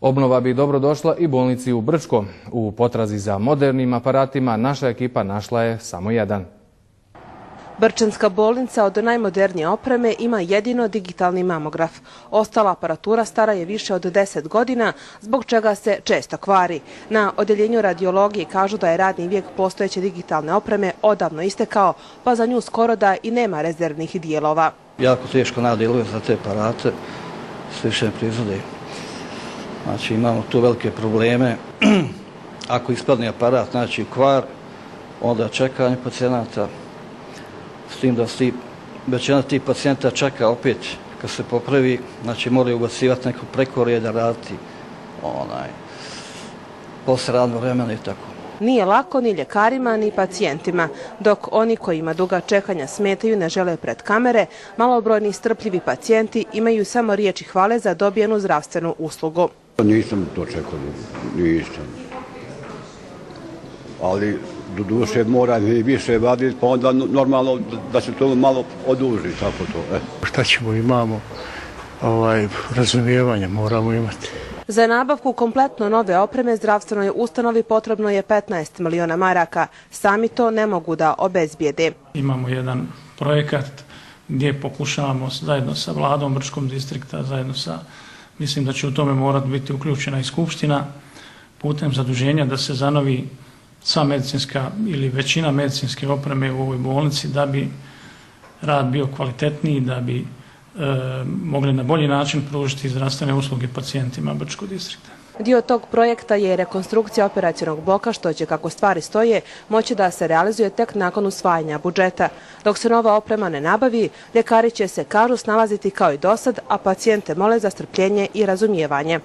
Obnova bi dobro došla i bolnici u Brčko. U potrazi za modernim aparatima naša ekipa našla je samo jedan. Brčanska bolnica od najmodernije opreme ima jedino digitalni mamograf. Ostala aparatura stara je više od 10 godina, zbog čega se često kvari. Na odjeljenju radiologije kažu da je radni vijek postojeće digitalne opreme odavno istekao, pa za nju skoro da i nema rezervnih dijelova. Jako teško nadjeluje za te aparate, s više proizvode. Znači imamo tu velike probleme. Ako ispadne aparat, znači kvar, onda čekanje pacijenata. S tim da većina tih pacijenta čeka opet kad se popravi, znači moraju ubacivati neko prekoreda, raditi posle radnog vremena i tako. Nije lako ni ljekarima ni pacijentima, dok oni kojima duga čekanja smetaju ne žele pred kamere, malobrojni strpljivi pacijenti imaju samo riječi hvale za dobijenu zdravstvenu uslugu. Nisam to čekao, nisam. Ali do duše mora i više vaditi, pa onda normalno da se to malo oduži, tako to. Šta ćemo, imamo razumijevanje, moramo imati. Za nabavku kompletno nove opreme zdravstvenoj ustanovi potrebno je 15 miliona maraka. Sami to ne mogu da obezbijede. Imamo jedan projekat gdje pokušavamo zajedno sa vladom Brčkog distrikta, zajedno sa, mislim da će u tome morati biti uključena i skupština, putem zaduženja da se zanovi sva medicinska ili većina medicinske opreme u ovoj bolnici da bi rad bio kvalitetniji, da bi mogli na bolji način pružiti zdravstvene usluge pacijentima Brčkog distrikta. Dio tog projekta je rekonstrukcija operacionog bloka, što će, kako stvari stoje, moći da se realizuje tek nakon usvajanja budžeta. Dok se nova oprema ne nabavi, ljekari će se, kažu, snalaziti kao i dosad, a pacijente mole za strpljenje i razumijevanje.